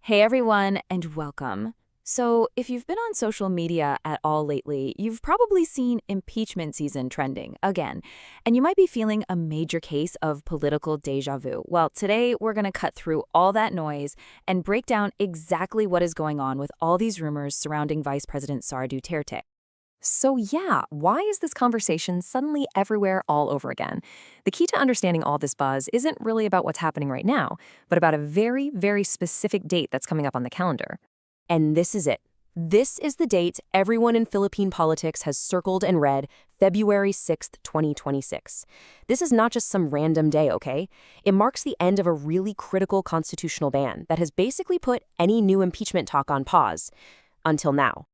Hey everyone, and welcome. So, if you've been on social media at all lately, you've probably seen impeachment season trending again, and you might be feeling a major case of political deja vu. Well, today we're going to cut through all that noise and break down exactly what is going on with all these rumors surrounding Vice President Sara Duterte. So yeah, why is this conversation suddenly everywhere all over again? The key to understanding all this buzz isn't really about what's happening right now, but about a very, very specific date that's coming up on the calendar. And this is it. This is the date everyone in Philippine politics has circled and read, February 6th, 2026. This is not just some random day, okay? It marks the end of a really critical constitutional ban that has basically put any new impeachment talk on pause. Until now.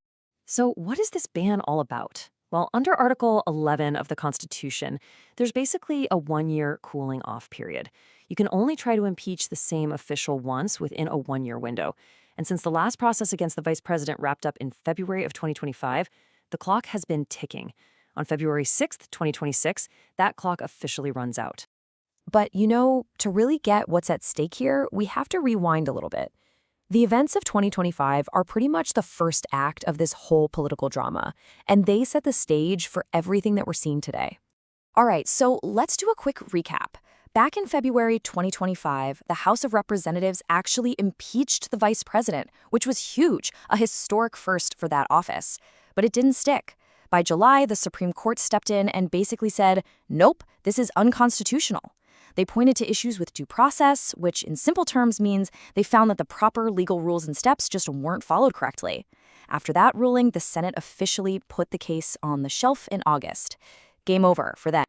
So what is this ban all about? Well, under Article 11 of the Constitution, there's basically a one-year cooling off period. You can only try to impeach the same official once within a one-year window. And since the last process against the vice president wrapped up in February of 2025, the clock has been ticking. On February 6th, 2026, that clock officially runs out. But to really get what's at stake here, we have to rewind a little bit. The events of 2025 are pretty much the first act of this whole political drama, and they set the stage for everything that we're seeing today. All right, so let's do a quick recap. Back in February 2025, the House of Representatives actually impeached the vice president, which was huge, a historic first for that office. But it didn't stick. By July, the Supreme Court stepped in and basically said, nope, this is unconstitutional. They pointed to issues with due process, which in simple terms means they found that the proper legal rules and steps just weren't followed correctly. After that ruling, the Senate officially put the case on the shelf in August. Game over for them.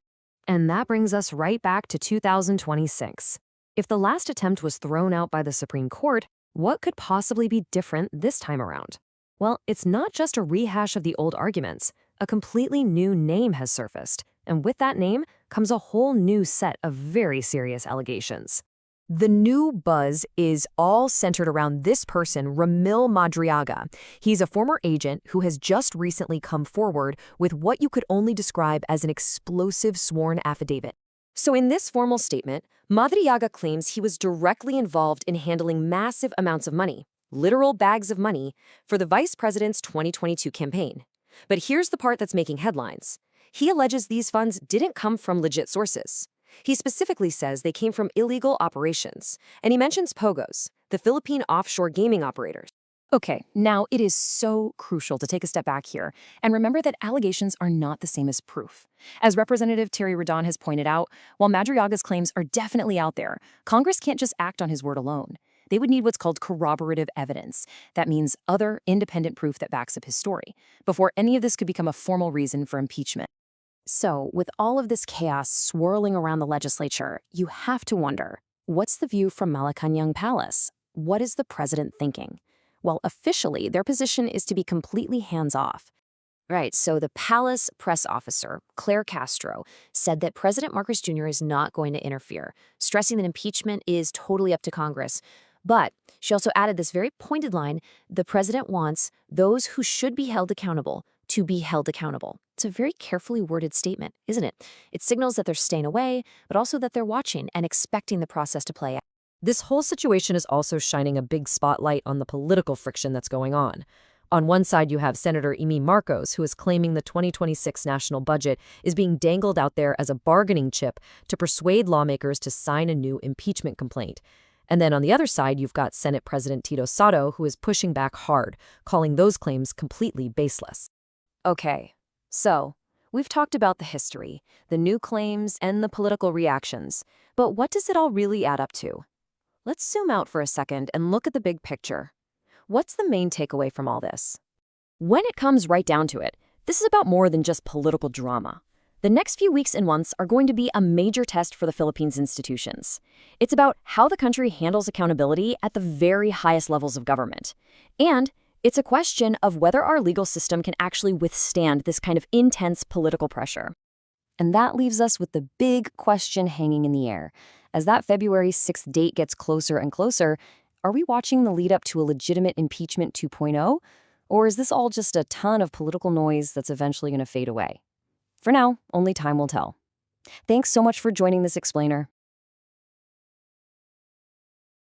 And that brings us right back to 2026. If the last attempt was thrown out by the Supreme Court, what could possibly be different this time around? Well, it's not just a rehash of the old arguments. A completely new name has surfaced. And with that name comes a whole new set of very serious allegations. The new buzz is all centered around this person, Ramil Madriaga. He's a former agent who has just recently come forward with what you could only describe as an explosive sworn affidavit. So in this formal statement, Madriaga claims he was directly involved in handling massive amounts of money, literal bags of money, for the vice president's 2022 campaign. But here's the part that's making headlines. He alleges these funds didn't come from legit sources. He specifically says they came from illegal operations, and he mentions POGOs, the Philippine offshore gaming operators. Okay, now it is so crucial to take a step back here and remember that allegations are not the same as proof. As Representative Terry Rodon has pointed out, while Madriaga's claims are definitely out there, Congress can't just act on his word alone. They would need what's called corroborative evidence. That means other independent proof that backs up his story, before any of this could become a formal reason for impeachment. So, with all of this chaos swirling around the legislature, you have to wonder, what's the view from Malacañang Palace? What is the president thinking? Well, officially, their position is to be completely hands-off. Right, so the palace press officer, Claire Castro, said that President Marcos Jr. is not going to interfere, stressing that impeachment is totally up to Congress. But she also added this very pointed line, the president wants those who should be held accountable to be held accountable. It's a very carefully worded statement, isn't it? It signals that they're staying away, but also that they're watching and expecting the process to play out. This whole situation is also shining a big spotlight on the political friction that's going on. On one side, you have Senator Amy Marcos, who is claiming the 2026 national budget is being dangled out there as a bargaining chip to persuade lawmakers to sign a new impeachment complaint. And then on the other side, you've got Senate President Tito Sotto, who is pushing back hard, calling those claims completely baseless. Okay, so we've talked about the history, the new claims, and the political reactions. But what does it all really add up to? Let's zoom out for a second and look at the big picture. What's the main takeaway from all this? When it comes right down to it, this is about more than just political drama. The next few weeks and months are going to be a major test for the Philippines institutions. It's about how the country handles accountability at the very highest levels of government. And it's a question of whether our legal system can actually withstand this kind of intense political pressure. And that leaves us with the big question hanging in the air. As that February 6th date gets closer and closer, are we watching the lead up to a legitimate impeachment 2.0? Or is this all just a ton of political noise that's eventually going to fade away? For now, only time will tell. Thanks so much for joining this explainer.